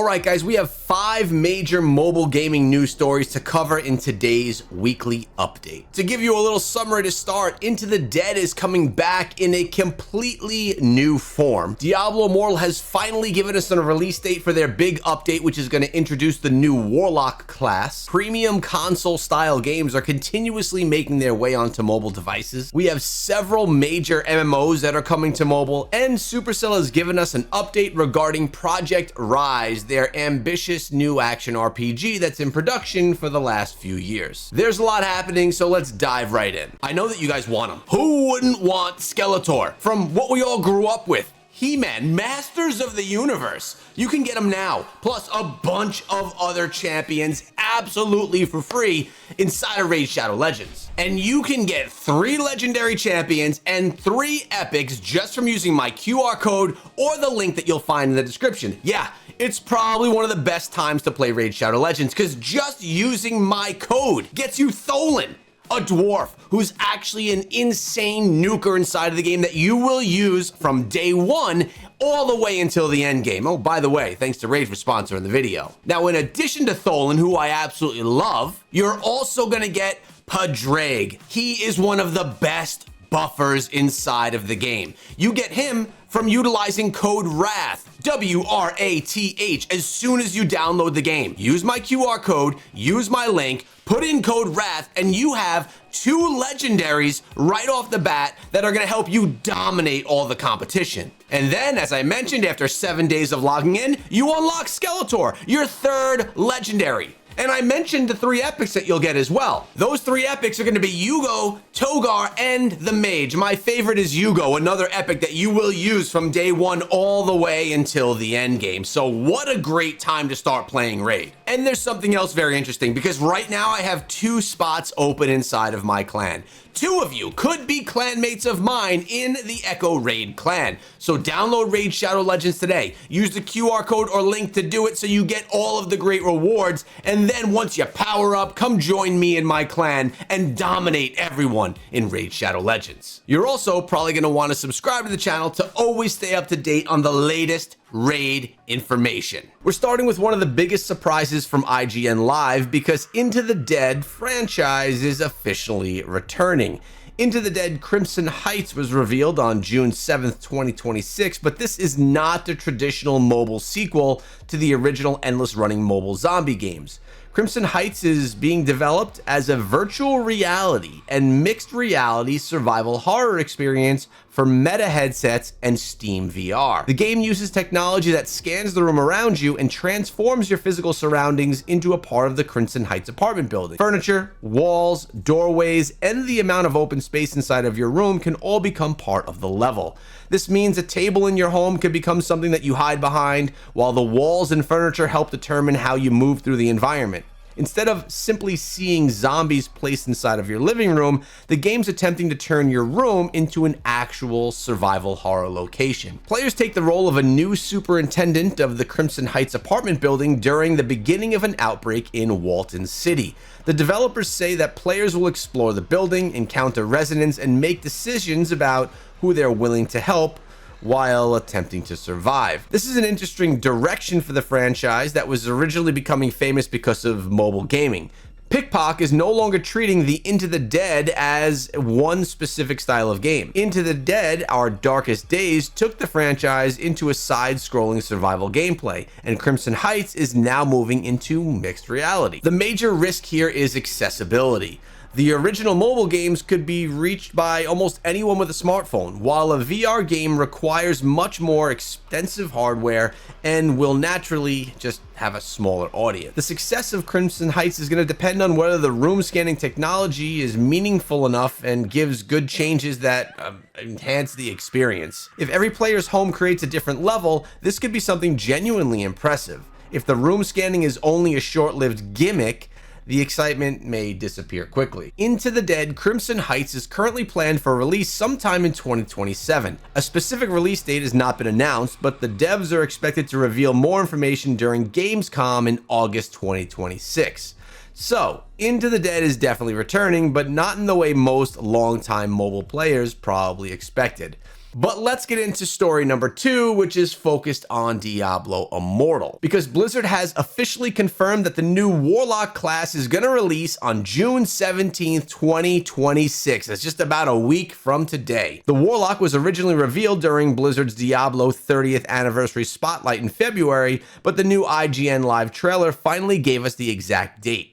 All right, guys, we have 5 major mobile gaming news stories to cover in today's weekly update. To give you a little summary to start, Into the Dead is coming back in a completely new form. Diablo Immortal has finally given us a release date for their big update, which is going to introduce the new Warlock class. Premium console-style games are continuously making their way onto mobile devices. We have several major MMOs that are coming to mobile, and Supercell has given us an update regarding Project Rise, their ambitious new action RPG that's in production for the last few years. There's a lot happening, so let's dive right in. I know that you guys want him. Who wouldn't want Skeletor from what we all grew up with? He-Man, Masters of the Universe. You can get them now, plus a bunch of other champions absolutely for free inside of Raid Shadow Legends. And you can get 3 legendary champions and 3 epics just from using my QR code or the link that you'll find in the description. Yeah, it's probably one of the best times to play Raid Shadow Legends because just using my code gets you Tholin, a dwarf who's actually an insane nuker inside of the game that you will use from day 1 all the way until the end game. Oh, by the way, thanks to Raid for sponsoring the video. Now, in addition to Tholin, who I absolutely love, you're also gonna get Padraig. He is one of the best buffers inside of the game. You get him from utilizing code WRATH, W-R-A-T-H, as soon as you download the game. Use my QR code, use my link, put in code WRATH, and you have 2 legendaries right off the bat that are gonna help you dominate all the competition. And then, as I mentioned, after 7 days of logging in, you unlock Skeletor, your 3rd legendary. And I mentioned the 3 epics that you'll get as well. Those 3 epics are going to be Uugo, Tagoar, and the Mage. My favorite is Uugo, another epic that you will use from day 1 all the way until the end game. So what a great time to start playing Raid. And there's something else very interesting because right now I have 2 spots open inside of my clan. 2 of you could be clanmates of mine in the Echo Raid clan. So download Raid Shadow Legends today. Use the QR code or link to do it so you get all of the great rewards. And then once you power up, come join me in my clan and dominate everyone in Raid Shadow Legends. You're also probably going to want to subscribe to the channel to always stay up to date on the latest Raid information. We're starting with one of the biggest surprises from IGN Live because Into the Dead franchise is officially returning. Into the Dead Crimson Heights was revealed on June 7th, 2026, but this is not the traditional mobile sequel to the original endless running mobile zombie games. Crimson Heights is being developed as a virtual reality and mixed reality survival horror experience for Meta headsets and Steam VR. The game uses technology that scans the room around you and transforms your physical surroundings into a part of the Crimson Heights apartment building. Furniture, walls, doorways, and the amount of open space inside of your room can all become part of the level. This means a table in your home could become something that you hide behind, while the walls and furniture help determine how you move through the environment. Instead of simply seeing zombies placed inside of your living room, the game's attempting to turn your room into an actual survival horror location. Players take the role of a new superintendent of the Crimson Heights apartment building during the beginning of an outbreak in Walton City. The developers say that players will explore the building, encounter residents, and make decisions about who they're willing to help while attempting to survive. This is an interesting direction for the franchise that was originally becoming famous because of mobile gaming. Pickpock is no longer treating the Into the Dead as one specific style of game. Into the Dead, Our Darkest Days, took the franchise into a side-scrolling survival gameplay, and Crimson Heights is now moving into mixed reality. The major risk here is accessibility. The original mobile games could be reached by almost anyone with a smartphone, while a VR game requires much more expensive hardware and will naturally just have a smaller audience. The success of Crimson Heights is going to depend on whether the room scanning technology is meaningful enough and gives good changes that enhance the experience. If every player's home creates a different level, this could be something genuinely impressive. If the room scanning is only a short-lived gimmick, the excitement may disappear quickly. Into the Dead Crimson Heights is currently planned for release sometime in 2027. A specific release date has not been announced, but the devs are expected to reveal more information during Gamescom in August 2026. So, Into the Dead is definitely returning, but not in the way most longtime mobile players probably expected. But let's get into story number 2, which is focused on Diablo Immortal, because Blizzard has officially confirmed that the new Warlock class is going to release on June 17th, 2026. That's just about a week from today. The Warlock was originally revealed during Blizzard's Diablo 30th anniversary spotlight in February, but the new IGN live trailer finally gave us the exact date.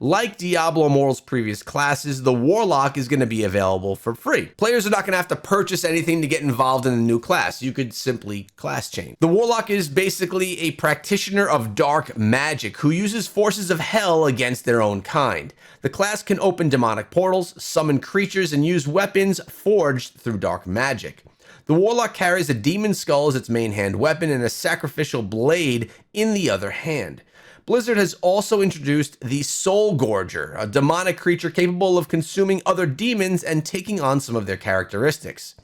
Like Diablo Immortal's previous classes, the Warlock is going to be available for free. Players are not going to have to purchase anything to get involved in the new class. You could simply class change. The Warlock is basically a practitioner of dark magic who uses forces of hell against their own kind. The class can open demonic portals, summon creatures, and use weapons forged through dark magic. The Warlock carries a demon skull as its main hand weapon and a sacrificial blade in the other hand. Blizzard has also introduced the Soul Gorger, a demonic creature capable of consuming other demons and taking on some of their characteristics.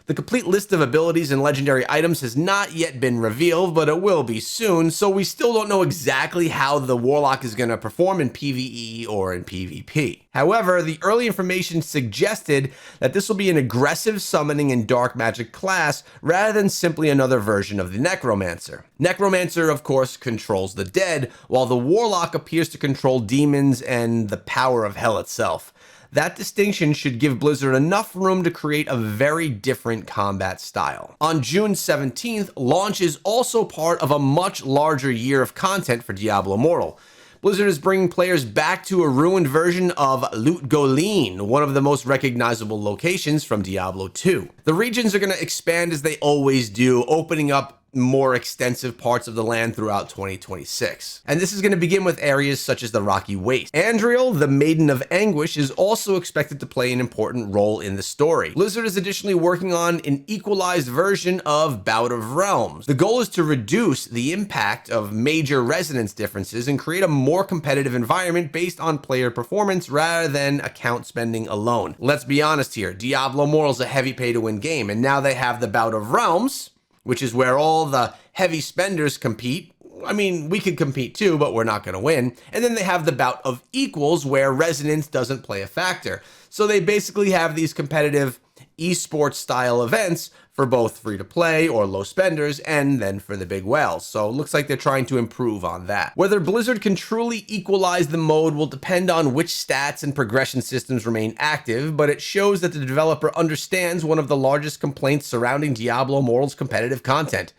The complete list of abilities and legendary items has not yet been revealed, but it will be soon, so we still don't know exactly how the Warlock is going to perform in PvE or in PvP. However, the early information suggested that this will be an aggressive summoning and dark magic class rather than simply another version of the Necromancer. Necromancer, of course, controls the dead, while the Warlock appears to control demons and the power of hell itself. That distinction should give Blizzard enough room to create a very different combat style. On June 17th, launch is also part of a much larger year of content for Diablo Immortal. Blizzard is bringing players back to a ruined version of Lutgolin, one of the most recognizable locations from Diablo 2. The regions are going to expand as they always do, opening up more extensive parts of the land throughout 2026. And this is going to begin with areas such as the Rocky Waste. Andriel, the Maiden of Anguish, is also expected to play an important role in the story. Blizzard is additionally working on an equalized version of Bout of Realms. The goal is to reduce the impact of major resonance differences and create a more competitive environment based on player performance rather than account spending alone. Let's be honest here, Diablo Immortal is a heavy pay-to-win game, and now they have the Bout of Realms, which is where all the heavy spenders compete. I mean, we could compete too, but we're not going to win. And then they have the Bout of Equals, where resonance doesn't play a factor. So they basically have these competitive esports style events for both free to play or low spenders, and then for the big whales. So it looks like they're trying to improve on that. Whether Blizzard can truly equalize the mode will depend on which stats and progression systems remain active, but it shows that the developer understands one of the largest complaints surrounding Diablo Immortal's competitive content: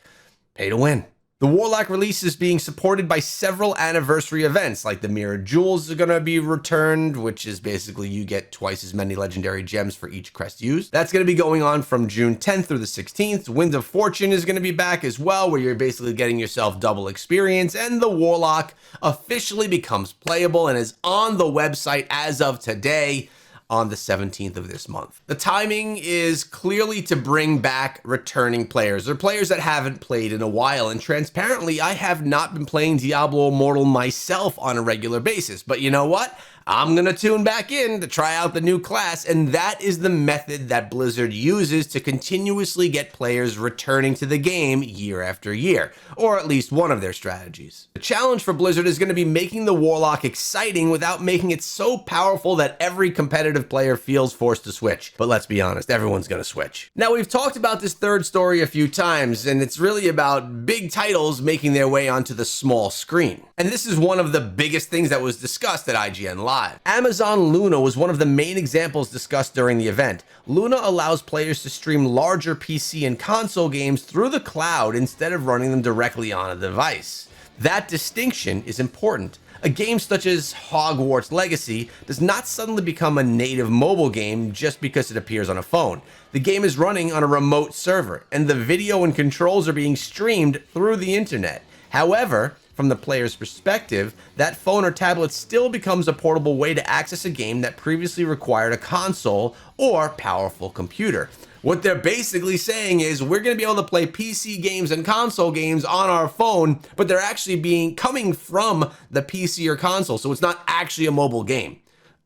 pay to win. The Warlock release is being supported by several anniversary events, like the Mirrored Jewels are going to be returned, which is basically you get twice as many legendary gems for each crest used. That's going to be going on from June 10th through the 16th. Wind of Fortune is going to be back as well, where you're basically getting yourself double experience, and the Warlock officially becomes playable and is on the website as of today, on the 17th of this month. The timing is clearly to bring back returning players, or players that haven't played in a while, and transparently, I have not been playing Diablo Immortal myself on a regular basis, but you know what? I'm gonna tune back in to try out the new class, and that is the method that Blizzard uses to continuously get players returning to the game year after year, or at least one of their strategies. The challenge for Blizzard is gonna be making the Warlock exciting without making it so powerful that every competitive player feels forced to switch. But let's be honest, everyone's gonna switch. Now, we've talked about this third story a few times, and it's really about big titles making their way onto the small screen. And this is one of the biggest things that was discussed at IGN Live. Amazon Luna was one of the main examples discussed during the event. Luna allows players to stream larger PC and console games through the cloud instead of running them directly on a device. That distinction is important. A game such as Hogwarts Legacy does not suddenly become a native mobile game just because it appears on a phone. The game is running on a remote server, and the video and controls are being streamed through the internet. However, from the player's perspective, that phone or tablet still becomes a portable way to access a game that previously required a console or powerful computer. What they're basically saying is we're going to be able to play PC games and console games on our phone, but they're actually coming from the PC or console, so it's not actually a mobile game.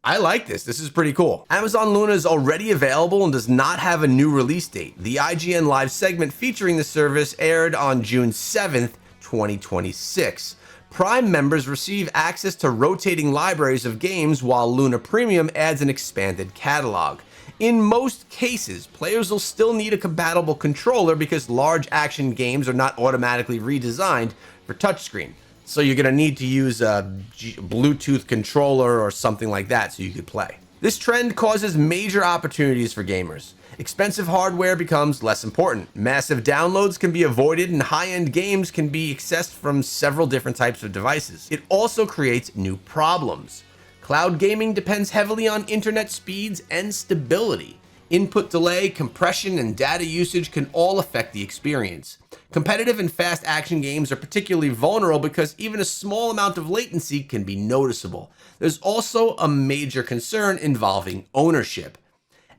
I like this. This is pretty cool. Amazon Luna is already available and does not have a new release date. The IGN Live segment featuring the service aired on June 7th, 2026. Prime members receive access to rotating libraries of games, while Luna Premium adds an expanded catalog. In most cases, players will still need a compatible controller because large action games are not automatically redesigned for touchscreen. So you're going to need to use a Bluetooth controller or something like that so you could play. This trend causes major opportunities for gamers. Expensive hardware becomes less important. Massive downloads can be avoided and high-end games can be accessed from several different types of devices. It also creates new problems. Cloud gaming depends heavily on internet speeds and stability. Input delay, compression, and data usage can all affect the experience. Competitive and fast action games are particularly vulnerable because even a small amount of latency can be noticeable. There's also a major concern involving ownership.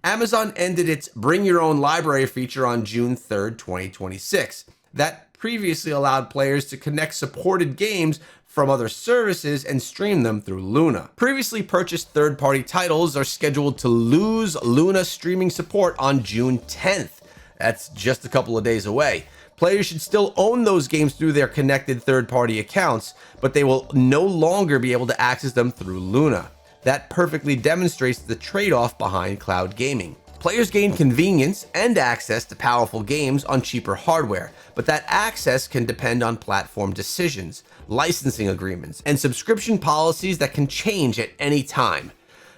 Amazon ended its Bring Your Own Library feature on June 3rd, 2026. That previously allowed players to connect supported games from other services and stream them through Luna. Previously purchased third-party titles are scheduled to lose Luna streaming support on June 10th. That's just a couple of days away. Players should still own those games through their connected third-party accounts, but they will no longer be able to access them through Luna. That perfectly demonstrates the trade-off behind cloud gaming. Players gain convenience and access to powerful games on cheaper hardware, but that access can depend on platform decisions, licensing agreements, and subscription policies that can change at any time.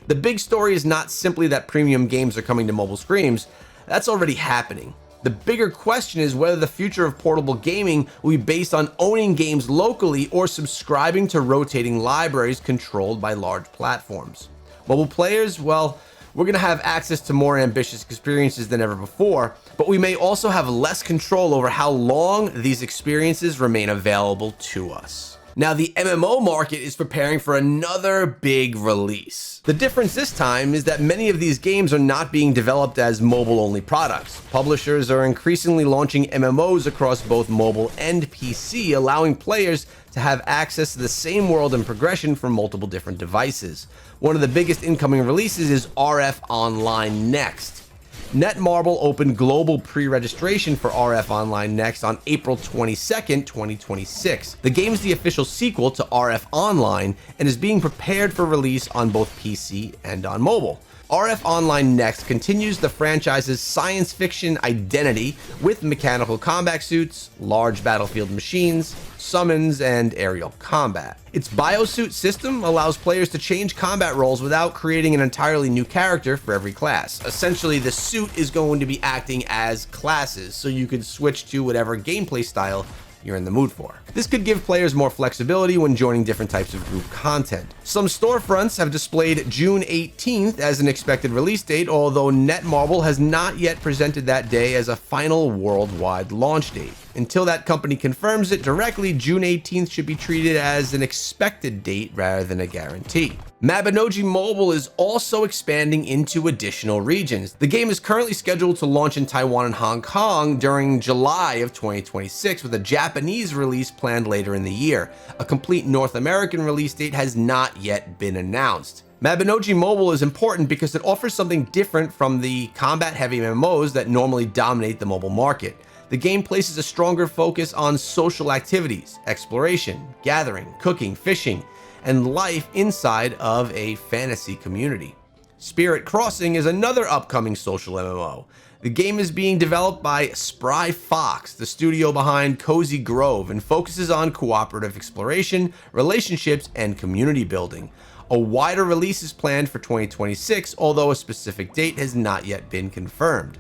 The big story is not simply that premium games are coming to mobile screens. That's already happening. The bigger question is whether the future of portable gaming will be based on owning games locally or subscribing to rotating libraries controlled by large platforms. Mobile players, well, we're going to have access to more ambitious experiences than ever before, but we may also have less control over how long these experiences remain available to us. Now, the MMO market is preparing for another big release. The difference this time is that many of these games are not being developed as mobile-only products. Publishers are increasingly launching MMOs across both mobile and PC, allowing players to have access to the same world and progression from multiple different devices. One of the biggest incoming releases is RF Online Next. Netmarble opened global pre-registration for RF Online Next on April 22nd, 2026. The game is the official sequel to RF Online and is being prepared for release on both PC and on mobile. RF Online Next continues the franchise's science fiction identity with mechanical combat suits, large battlefield machines, summons, and aerial combat. Its biosuit system allows players to change combat roles without creating an entirely new character for every class. Essentially, the suit is going to be acting as classes, so you can switch to whatever gameplay style you're in the mood for. This could give players more flexibility when joining different types of group content. Some storefronts have displayed June 18th as an expected release date, although Netmarble has not yet presented that day as a final worldwide launch date. Until that company confirms it directly, June 18th should be treated as an expected date rather than a guarantee. Mabinogi Mobile is also expanding into additional regions. The game is currently scheduled to launch in Taiwan and Hong Kong during July of 2026, with a Japanese release planned later in the year. A complete North American release date has not yet been announced. Mabinogi Mobile is important because it offers something different from the combat-heavy MMOs that normally dominate the mobile market. The game places a stronger focus on social activities, exploration, gathering, cooking, fishing, and life inside of a fantasy community. Spirit Crossing is another upcoming social MMO. The game is being developed by Spry Fox, the studio behind Cozy Grove, and focuses on cooperative exploration, relationships, and community building. A wider release is planned for 2026, although a specific date has not yet been confirmed.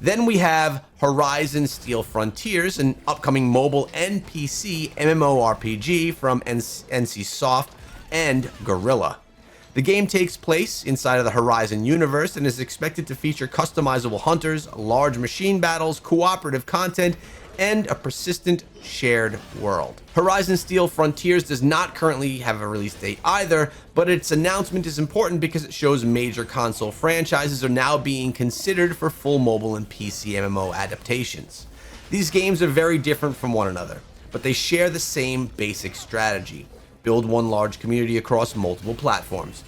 Then we have Horizon Steel Frontiers, an upcoming mobile and PC MMORPG from NCSoft and Guerrilla. The game takes place inside of the Horizon universe and is expected to feature customizable hunters, large machine battles, cooperative content, and a persistent shared world. Horizon Steel Frontiers does not currently have a release date either, but its announcement is important because it shows major console franchises are now being considered for full mobile and PC MMO adaptations. These games are very different from one another, but they share the same basic strategy: build one large community across multiple platforms.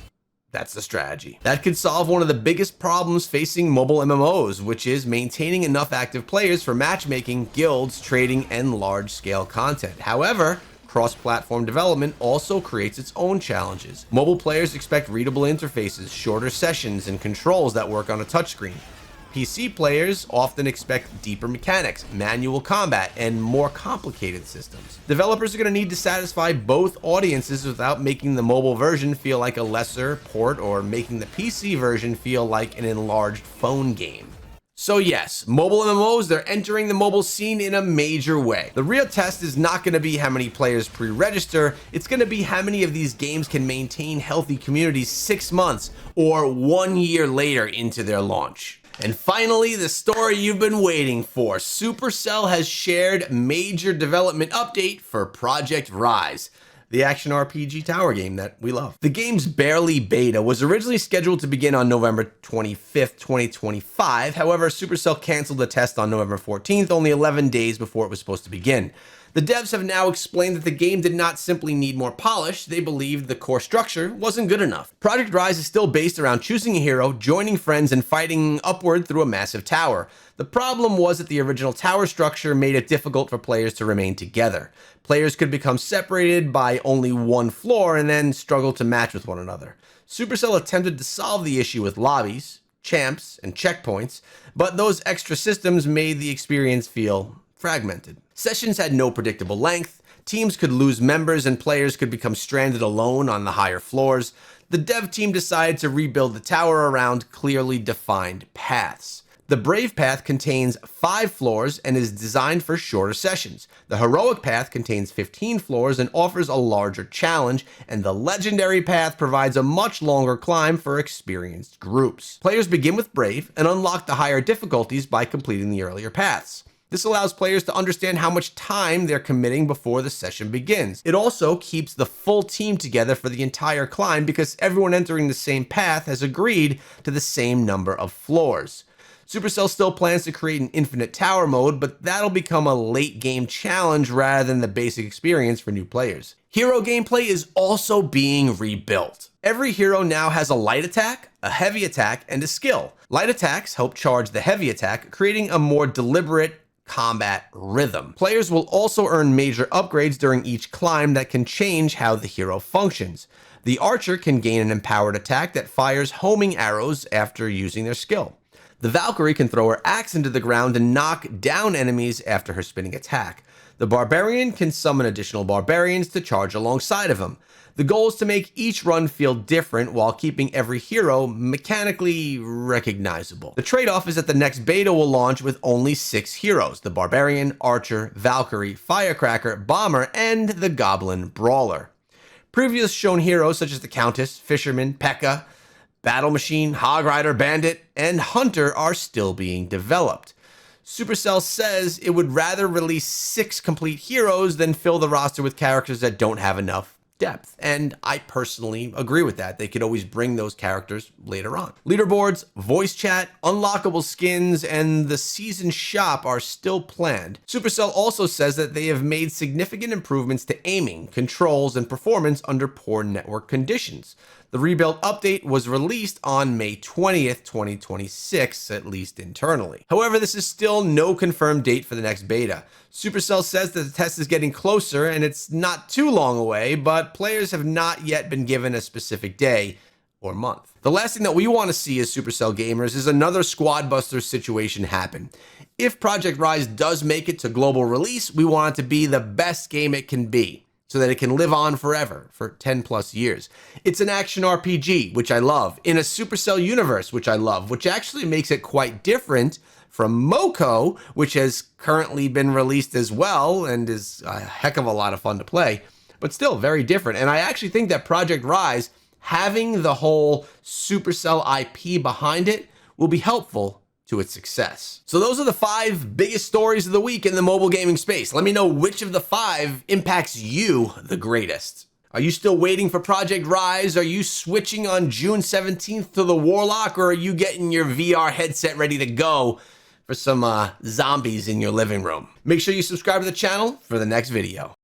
That's the strategy. That could solve one of the biggest problems facing mobile MMOs, which is maintaining enough active players for matchmaking, guilds, trading, and large-scale content. However, cross-platform development also creates its own challenges. Mobile players expect readable interfaces, shorter sessions, and controls that work on a touchscreen. PC players often expect deeper mechanics, manual combat, and more complicated systems. Developers are going to need to satisfy both audiences without making the mobile version feel like a lesser port or making the PC version feel like an enlarged phone game. So yes, mobile MMOs, they're entering the mobile scene in a major way. The real test is not going to be how many players pre-register, it's going to be how many of these games can maintain healthy communities 6 months or 1 year later into their launch. And finally, the story you've been waiting for. Supercell has shared major development update for Project Rise, the action RPG tower game that we love. The game's barely beta was originally scheduled to begin on November 25th, 2025. However, Supercell canceled the test on November 14th, only 11 days before it was supposed to begin. The devs have now explained that the game did not simply need more polish, they believed the core structure wasn't good enough. Project Rise is still based around choosing a hero, joining friends, and fighting upward through a massive tower. The problem was that the original tower structure made it difficult for players to remain together. Players could become separated by only one floor and then struggle to match with one another. Supercell attempted to solve the issue with lobbies, champs, and checkpoints, but those extra systems made the experience feel fragmented. Sessions had no predictable length, teams could lose members, and players could become stranded alone on the higher floors. The dev team decided to rebuild the tower around clearly defined paths. The Brave Path contains 5 floors and is designed for shorter sessions. The Heroic Path contains 15 floors and offers a larger challenge, and the Legendary Path provides a much longer climb for experienced groups. Players begin with Brave and unlock the higher difficulties by completing the earlier paths. This allows players to understand how much time they're committing before the session begins. It also keeps the full team together for the entire climb because everyone entering the same path has agreed to the same number of floors. Supercell still plans to create an infinite tower mode, but that'll become a late game challenge rather than the basic experience for new players. Hero gameplay is also being rebuilt. Every hero now has a light attack, a heavy attack, and a skill. Light attacks help charge the heavy attack, creating a more deliberate combat rhythm. Players will also earn major upgrades during each climb that can change how the hero functions. The archer can gain an empowered attack that fires homing arrows after using their skill. The Valkyrie can throw her axe into the ground and knock down enemies after her spinning attack. The Barbarian can summon additional barbarians to charge alongside of him. The goal is to make each run feel different while keeping every hero mechanically recognizable. The trade-off is that the next beta will launch with only 6 heroes: the Barbarian, Archer, Valkyrie, Firecracker, Bomber, and the Goblin Brawler. Previous shown heroes such as the Countess, Fisherman, P.E.K.K.A., Battle Machine, Hog Rider, Bandit, and Hunter are still being developed. Supercell says it would rather release 6 complete heroes than fill the roster with characters that don't have enough depth, and I personally agree with that. They could always bring those characters later on. Leaderboards, voice chat, unlockable skins, and the season shop are still planned. Supercell also says that they have made significant improvements to aiming, controls, and performance under poor network conditions. The rebuild update was released on May 20th, 2026, at least internally. However, this is still no confirmed date for the next beta. Supercell says that the test is getting closer and it's not too long away, but players have not yet been given a specific day or month. The last thing that we want to see as Supercell gamers is another Squad Buster situation happen. If Project Rise does make it to global release, we want it to be the best game it can be, so that it can live on forever for 10 plus years. It's an action RPG, which I love, in a Supercell universe, which I love, which actually makes it quite different from MoCo, which has currently been released as well and is a heck of a lot of fun to play, but still very different. And I actually think that Project Rise, having the whole Supercell IP behind it, will be helpful to its success. So those are the 5 biggest stories of the week in the mobile gaming space. Let me know which of the 5 impacts you the greatest. Are you still waiting for Project Rise? Are you switching on June 17th to the Warlock, or are you getting your VR headset ready to go for some zombies in your living room? Make sure you subscribe to the channel for the next video.